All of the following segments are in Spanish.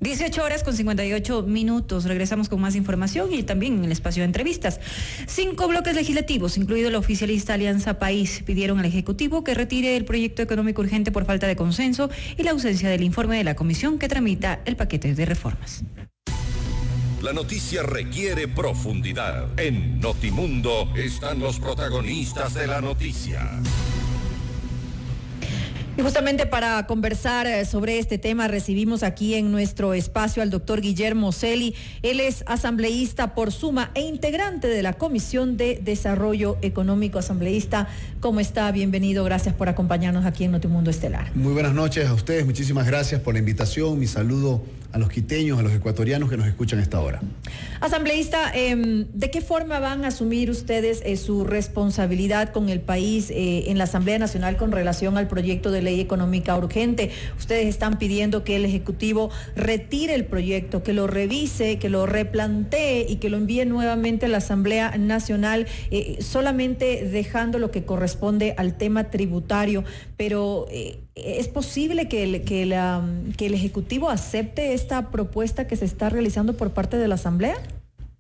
18 horas con 58 minutos. Regresamos con más información y también en el espacio de entrevistas. 5 bloques legislativos, incluido la oficialista Alianza País, pidieron al Ejecutivo que retire el proyecto económico urgente por falta de consenso y la ausencia del informe de la comisión que tramita el paquete de reformas. La noticia requiere profundidad. En Notimundo están los protagonistas de la noticia. Y justamente para conversar sobre este tema recibimos aquí en nuestro espacio al doctor Guillermo Celi. Él es asambleísta por Suma e integrante de la Comisión de Desarrollo Económico. Asambleísta, ¿cómo está? Bienvenido, gracias por acompañarnos aquí en Notimundo Estelar. Muy buenas noches a ustedes, muchísimas gracias por la invitación. Mi saludo a los quiteños, a los ecuatorianos que nos escuchan a esta hora. Asambleísta, ¿de qué forma van a asumir ustedes su responsabilidad con el país en la Asamblea Nacional con relación al proyecto de ley económica urgente? Ustedes están pidiendo que el Ejecutivo retire el proyecto, que lo revise, que lo replantee y que lo envíe nuevamente a la Asamblea Nacional, solamente dejando lo que corresponde al tema tributario. Pero ¿es posible que el Ejecutivo acepte esta propuesta que se está realizando por parte de la Asamblea?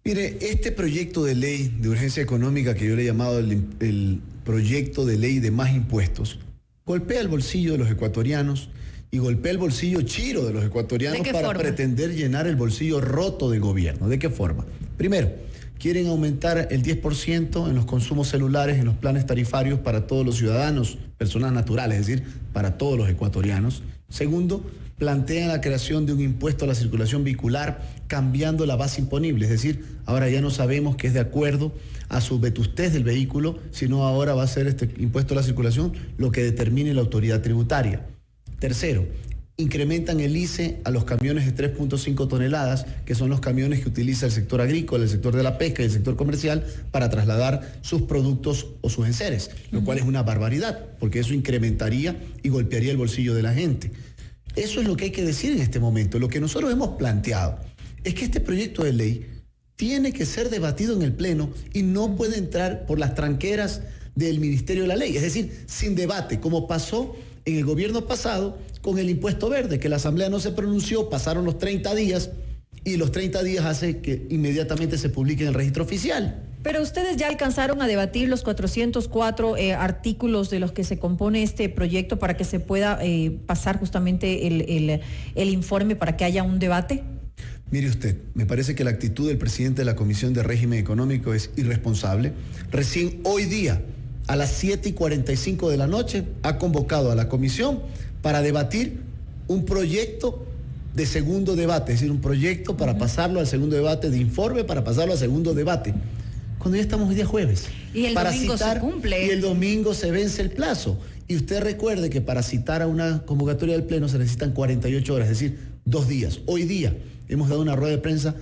Mire, este proyecto de ley de urgencia económica, que yo le he llamado el proyecto de ley de más impuestos, golpea el bolsillo de los ecuatorianos y golpea el bolsillo chiro de los ecuatorianos para pretender llenar el bolsillo roto del gobierno. ¿De qué forma? Primero, quieren aumentar el 10% en los consumos celulares, en los planes tarifarios para todos los ciudadanos, personas naturales, es decir, para todos los ecuatorianos. Segundo, plantean la creación de un impuesto a la circulación vehicular, cambiando la base imponible, es decir, ahora ya no sabemos que es de acuerdo a su vetustez del vehículo, sino ahora va a ser este impuesto a la circulación lo que determine la autoridad tributaria. Tercero, incrementan el ICE a los camiones de 3.5 toneladas, que son los camiones que utiliza el sector agrícola, el sector de la pesca y el sector comercial para trasladar sus productos o sus enseres, lo cual es una barbaridad, porque eso incrementaría y golpearía el bolsillo de la gente. Eso es lo que hay que decir en este momento. Lo que nosotros hemos planteado es que este proyecto de ley tiene que ser debatido en el Pleno y no puede entrar por las tranqueras del Ministerio de la Ley, es decir, sin debate, como pasó en el gobierno pasado con el impuesto verde, que la Asamblea no se pronunció, pasaron los 30 días y los 30 días hace que inmediatamente se publique en el registro oficial. Pero ustedes ya alcanzaron a debatir los 404 artículos de los que se compone este proyecto para que se pueda pasar justamente el informe para que haya un debate. Mire usted, me parece que la actitud del presidente de la Comisión de Régimen Económico es irresponsable. Recién hoy día, a las 7:45 de la noche, ha convocado a la comisión para debatir un proyecto de segundo debate, es decir, un proyecto para pasarlo al segundo debate, de informe para pasarlo al segundo debate, cuando ya estamos hoy día jueves. Y el domingo se cumple. Y el domingo se vence el plazo. Y usted recuerde que para citar a una convocatoria del Pleno se necesitan 48 horas, es decir, 2 días. Hoy día hemos dado una rueda de prensa,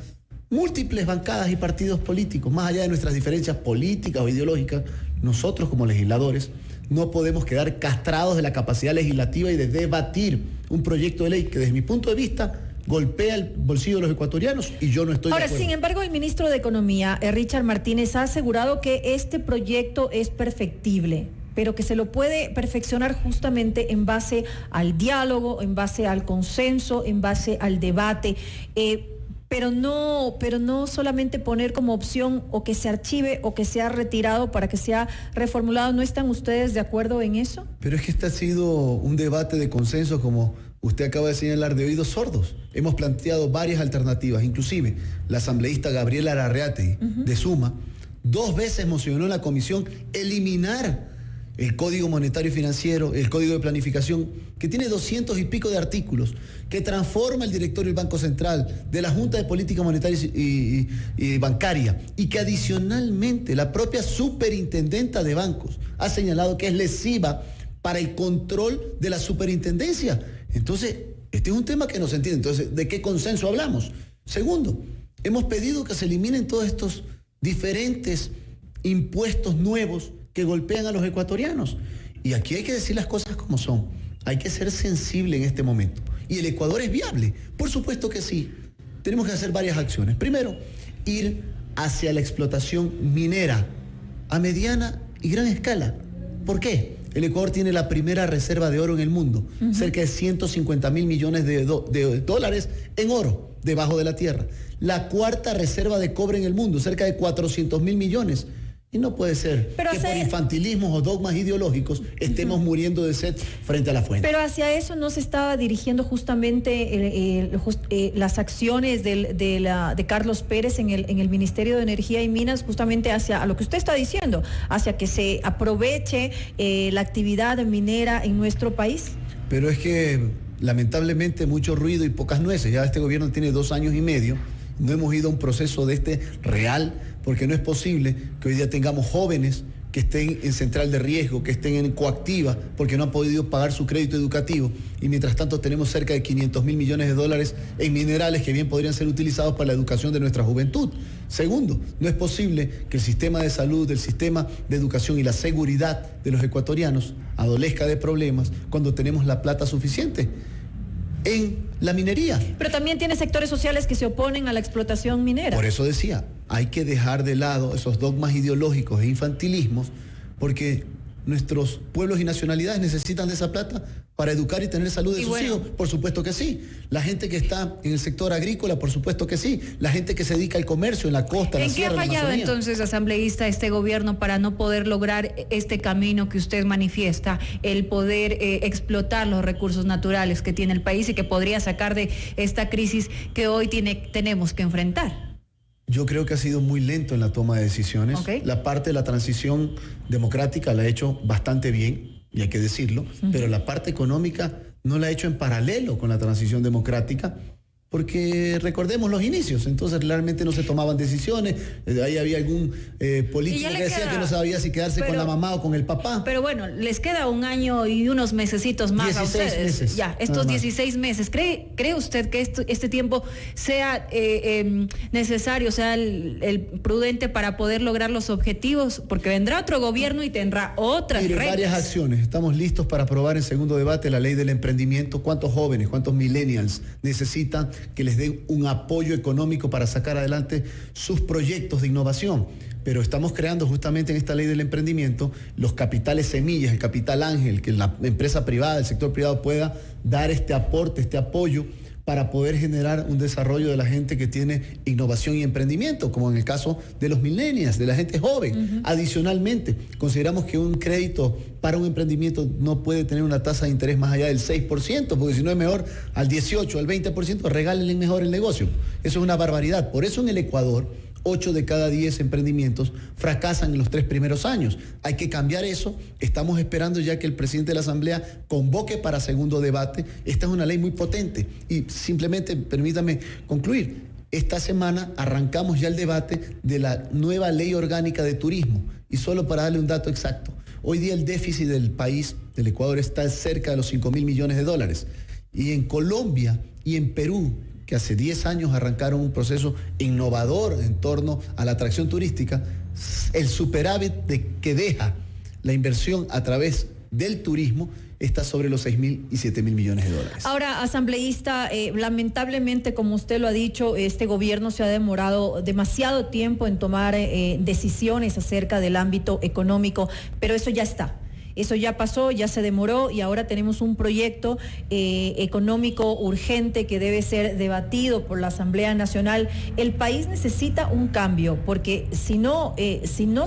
múltiples bancadas y partidos políticos, más allá de nuestras diferencias políticas o ideológicas, nosotros como legisladores no podemos quedar castrados de la capacidad legislativa y de debatir un proyecto de ley que desde mi punto de vista golpea el bolsillo de los ecuatorianos y yo no estoy de acuerdo. Ahora, sin embargo, el ministro de Economía, Richard Martínez, ha asegurado que este proyecto es perfectible, pero que se lo puede perfeccionar justamente en base al diálogo, en base al consenso, en base al debate, pero no solamente poner como opción o que se archive o que sea retirado para que sea reformulado. ¿No están ustedes de acuerdo en eso? Pero es que este ha sido un debate de consenso, como usted acaba de señalar, de oídos sordos. Hemos planteado varias alternativas, inclusive la asambleísta Gabriela Larreate de Suma 2 veces mocionó en la comisión eliminar el Código Monetario y Financiero, el Código de Planificación, que tiene 200 y pico de artículos, que transforma el directorio del Banco Central, de la Junta de Política Monetaria y Bancaria, y que adicionalmente la propia superintendenta de bancos ha señalado que es lesiva para el control de la superintendencia. Entonces, este es un tema que no se entiende. Entonces, ¿de qué consenso hablamos? Segundo, hemos pedido que se eliminen todos estos diferentes impuestos nuevos que golpean a los ecuatorianos. Y aquí hay que decir las cosas como son. Hay que ser sensible en este momento. ¿Y el Ecuador es viable? Por supuesto que sí. Tenemos que hacer varias acciones. Primero, ir hacia la explotación minera a mediana y gran escala. ¿Por qué? El Ecuador tiene la primera reserva de oro en el mundo, cerca de 150.000 millones de dólares en oro debajo de la tierra. La cuarta reserva de cobre en el mundo, cerca de 400.000 millones. Y no puede ser que por infantilismos o dogmas ideológicos estemos muriendo de sed frente a la fuente. Pero hacia eso no se estaba dirigiendo justamente las acciones de Carlos Pérez en el Ministerio de Energía y Minas, justamente hacia a lo que usted está diciendo, hacia que se aproveche la actividad minera en nuestro país. Pero es que lamentablemente mucho ruido y pocas nueces. Ya este gobierno tiene 2 años y medio. No hemos ido a un proceso de este real, porque no es posible que hoy día tengamos jóvenes que estén en central de riesgo, que estén en coactiva, porque no han podido pagar su crédito educativo. Y mientras tanto tenemos cerca de 500.000 millones de dólares en minerales que bien podrían ser utilizados para la educación de nuestra juventud. Segundo, no es posible que el sistema de salud, el sistema de educación y la seguridad de los ecuatorianos adolezca de problemas cuando tenemos la plata suficiente en la minería. Pero también tiene sectores sociales que se oponen a la explotación minera. Por eso decía, hay que dejar de lado esos dogmas ideológicos e infantilismos, porque nuestros pueblos y nacionalidades necesitan de esa plata para educar y tener salud de sus hijos. Por supuesto que sí. La gente que está en el sector agrícola, por supuesto que sí. La gente que se dedica al comercio en la costa, en la sierra, ¿En qué ha fallado entonces, asambleísta, este gobierno para no poder lograr este camino que usted manifiesta, el poder explotar los recursos naturales que tiene el país y que podría sacar de esta crisis que hoy tenemos que enfrentar? Yo creo que ha sido muy lento en la toma de decisiones. La parte de la transición democrática la ha hecho bastante bien, y hay que decirlo, pero la parte económica no la ha hecho en paralelo con la transición democrática, porque recordemos los inicios, entonces realmente no se tomaban decisiones, ahí había algún político que decía que no sabía si quedarse con la mamá o con el papá. Pero bueno, les queda 1 año y unos mesecitos más a ustedes. Meses, ya, estos 16 meses. ¿Cree usted que este tiempo sea necesario, sea el prudente para poder lograr los objetivos? Porque vendrá otro gobierno y tendrá otras reglas. Varias acciones. Estamos listos para aprobar en segundo debate la ley del emprendimiento. ¿Cuántos jóvenes, cuántos millennials necesitan que les den un apoyo económico para sacar adelante sus proyectos de innovación? Pero estamos creando justamente en esta ley del emprendimiento los capitales semillas, el capital ángel, que la empresa privada, el sector privado pueda dar este aporte, este apoyo para poder generar un desarrollo de la gente que tiene innovación y emprendimiento, como en el caso de los millennials, de la gente joven. Adicionalmente, consideramos que un crédito para un emprendimiento no puede tener una tasa de interés más allá del 6%, porque si no es mejor al 18, al 20%, regálenle mejor el negocio. Eso es una barbaridad. Por eso en el Ecuador, 8 de cada 10 emprendimientos fracasan en los 3 primeros años. Hay que cambiar eso. Estamos esperando ya que el presidente de la Asamblea convoque para segundo debate. Esta es una ley muy potente. Y simplemente, permítame concluir, esta semana arrancamos ya el debate de la nueva ley orgánica de turismo. Y solo para darle un dato exacto, hoy día el déficit del país, del Ecuador, está cerca de los 5.000 millones de dólares. Y en Colombia y en Perú, que hace 10 años arrancaron un proceso innovador en torno a la atracción turística, el superávit que deja la inversión a través del turismo está sobre los 6.000 y 7.000 millones de dólares. Ahora, asambleísta, lamentablemente, como usted lo ha dicho, este gobierno se ha demorado demasiado tiempo en tomar decisiones acerca del ámbito económico, pero eso ya está. Eso ya pasó, ya se demoró y ahora tenemos un proyecto económico urgente que debe ser debatido por la Asamblea Nacional. El país necesita un cambio, porque si no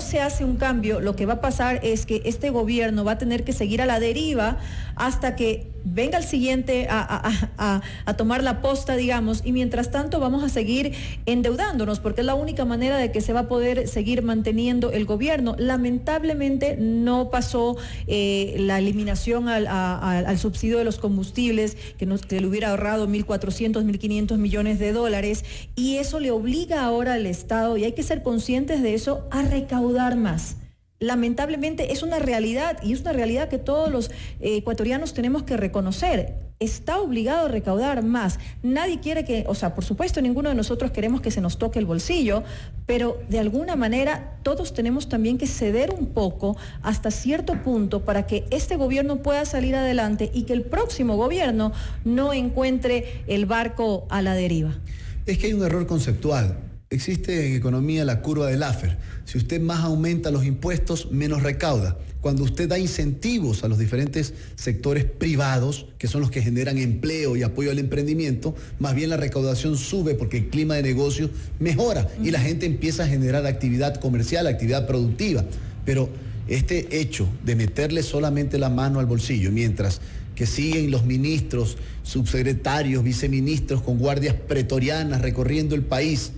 se hace un cambio, lo que va a pasar es que este gobierno va a tener que seguir a la deriva hasta que venga el siguiente a tomar la posta, digamos, y mientras tanto vamos a seguir endeudándonos, porque es la única manera de que se va a poder seguir manteniendo el gobierno. Lamentablemente no pasó la eliminación al subsidio de los combustibles, que le hubiera ahorrado 1.400, 1.500 millones de dólares, y eso le obliga ahora al Estado, y hay que ser conscientes de eso, a recaudar más. Lamentablemente es una realidad, y es una realidad que todos los ecuatorianos tenemos que reconocer. Está obligado a recaudar más. Nadie quiere que, por supuesto, ninguno de nosotros queremos que se nos toque el bolsillo, pero de alguna manera todos tenemos también que ceder un poco hasta cierto punto para que este gobierno pueda salir adelante y que el próximo gobierno no encuentre el barco a la deriva. Es que hay un error conceptual. existe en economía la curva de Laffer. Si usted más aumenta los impuestos, menos recauda. Cuando usted da incentivos a los diferentes sectores privados, que son los que generan empleo y apoyo al emprendimiento, más bien la recaudación sube porque el clima de negocio mejora y la gente empieza a generar actividad comercial, actividad productiva. Pero este hecho de meterle solamente la mano al bolsillo, mientras que siguen los ministros, subsecretarios, viceministros con guardias pretorianas recorriendo el país,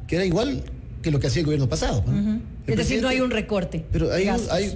que era igual que lo que hacía el gobierno pasado, ¿no? Es decir, no hay un recorte. Pero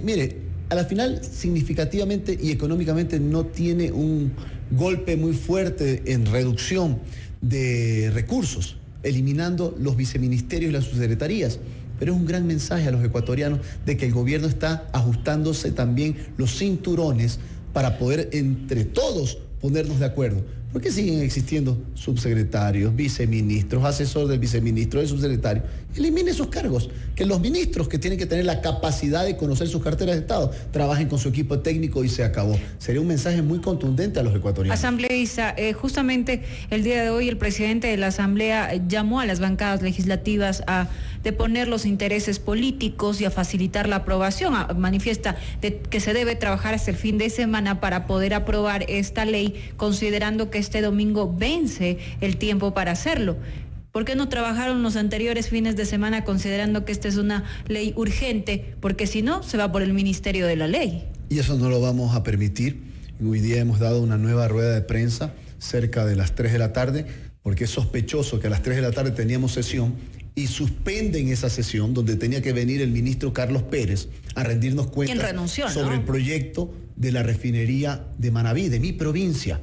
mire, a la final significativamente y económicamente no tiene un golpe muy fuerte en reducción de recursos, eliminando los viceministerios y las subsecretarías. Pero es un gran mensaje a los ecuatorianos de que el gobierno está ajustándose también los cinturones para poder entre todos ponernos de acuerdo. ¿Por qué siguen existiendo subsecretarios, viceministros, asesor del viceministro, del subsecretario? Elimine sus cargos. Que los ministros, que tienen que tener la capacidad de conocer sus carteras de Estado, trabajen con su equipo técnico y se acabó. Sería un mensaje muy contundente a los ecuatorianos. Asambleísta, justamente el día de hoy el presidente de la Asamblea llamó a las bancadas legislativas a deponer los intereses políticos y a facilitar la aprobación. Manifiesta que se debe trabajar hasta el fin de semana para poder aprobar esta ley, considerando que este domingo vence el tiempo para hacerlo. ¿Por qué no trabajaron los anteriores fines de semana considerando que esta es una ley urgente? Porque si no, se va por el Ministerio de la Ley. Y eso no lo vamos a permitir. Hoy día hemos dado una nueva rueda de prensa cerca de las 3 de la tarde, porque es sospechoso que a las 3 de la tarde teníamos sesión y suspenden esa sesión donde tenía que venir el ministro Carlos Pérez a rendirnos cuentas sobre el proyecto de la refinería de Manabí, de mi provincia.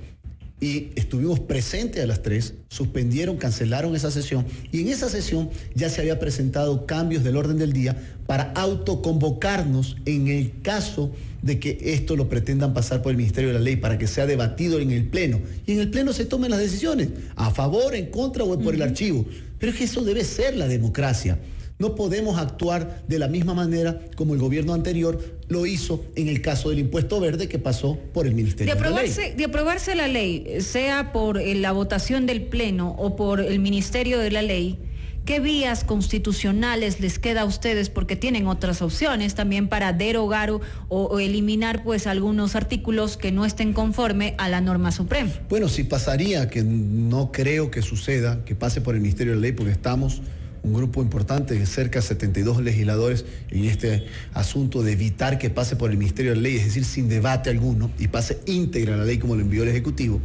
Y estuvimos presentes a las 3, suspendieron, cancelaron esa sesión y en esa sesión ya se había presentado cambios del orden del día para autoconvocarnos en el caso de que esto lo pretendan pasar por el Ministerio de la Ley para que sea debatido en el Pleno. Y en el Pleno se tomen las decisiones, a favor, en contra o por el archivo. Pero es que eso debe ser la democracia. No podemos actuar de la misma manera como el gobierno anterior lo hizo en el caso del impuesto verde que pasó por el Ministerio de la Ley. De aprobarse la ley, sea por la votación del Pleno o por el Ministerio de la Ley, ¿qué vías constitucionales les queda a ustedes? Porque tienen otras opciones también para derogar o eliminar pues algunos artículos que no estén conforme a la norma suprema. Bueno, si pasaría, que no creo que suceda, que pase por el Ministerio de la Ley, porque estamos un grupo importante de cerca de 72 legisladores en este asunto de evitar que pase por el Ministerio de la Ley, es decir, sin debate alguno, y pase íntegra la ley como lo envió el Ejecutivo.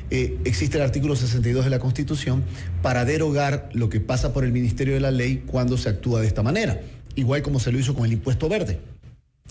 Existe el artículo 62 de la Constitución para derogar lo que pasa por el Ministerio de la Ley cuando se actúa de esta manera, igual como se lo hizo con el impuesto verde.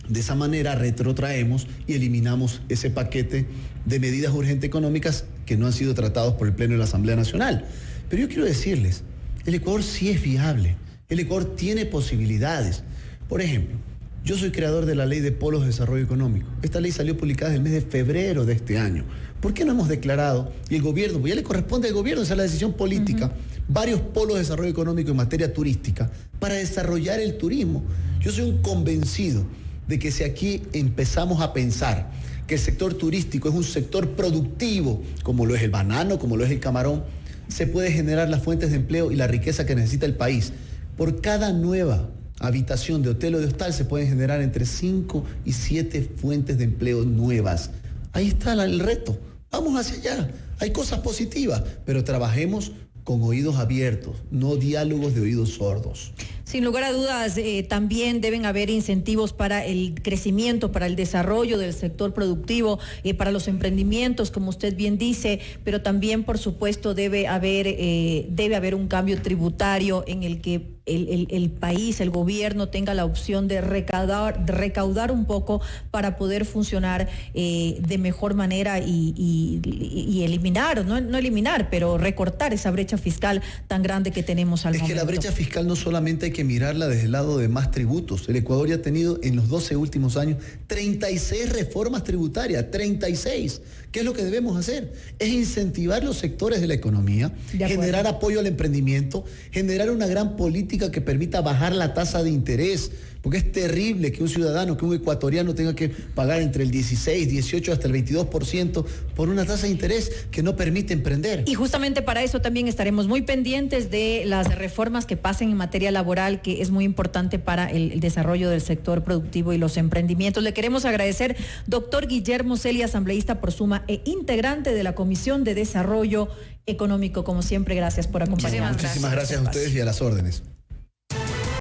De esa manera retrotraemos y eliminamos ese paquete de medidas urgentes económicas que no han sido tratados por el Pleno de la Asamblea Nacional. Pero yo quiero decirles, el Ecuador sí es viable, el Ecuador tiene posibilidades. Por ejemplo, yo soy creador de la Ley de Polos de Desarrollo Económico. Esta ley salió publicada en el mes de febrero de este año. ¿Por qué no hemos declarado, y el gobierno, pues ya le corresponde al gobierno, esa es la decisión política, varios polos de desarrollo económico en materia turística para desarrollar el turismo? Yo soy un convencido de que si aquí empezamos a pensar que el sector turístico es un sector productivo, como lo es el banano, como lo es el camarón, se puede generar las fuentes de empleo y la riqueza que necesita el país. Por cada nueva habitación de hotel o de hostal se pueden generar entre 5 y 7 fuentes de empleo nuevas. Ahí está el reto. Vamos hacia allá. Hay cosas positivas, pero trabajemos con oídos abiertos, no diálogos de oídos sordos. Sin lugar a dudas, también deben haber incentivos para el crecimiento, para el desarrollo del sector productivo, para los emprendimientos, como usted bien dice, pero también, por supuesto, debe haber un cambio tributario en el que el país, el gobierno tenga la opción de recaudar un poco para poder funcionar de mejor manera y eliminar, no eliminar, pero recortar esa brecha fiscal tan grande que tenemos al momento. Es que la brecha fiscal no solamente hay que mirarla desde el lado de más tributos. El Ecuador ya ha tenido en los 12 últimos años 36 reformas tributarias, 36. ¿Qué es lo que debemos hacer? Es incentivar los sectores de la economía, generar apoyo al emprendimiento, generar una gran política que permita bajar la tasa de interés, porque es terrible que un ciudadano, que un ecuatoriano tenga que pagar entre el 16, 18 hasta el 22% por una tasa de interés que no permite emprender. Y justamente para eso también estaremos muy pendientes de las reformas que pasen en materia laboral, que es muy importante para el desarrollo del sector productivo y los emprendimientos. Le queremos agradecer, doctor Guillermo Celi, asambleísta por Suma e integrante de la Comisión de Desarrollo Económico. Como siempre, gracias por acompañarnos. Muchísimas gracias a ustedes y a las órdenes.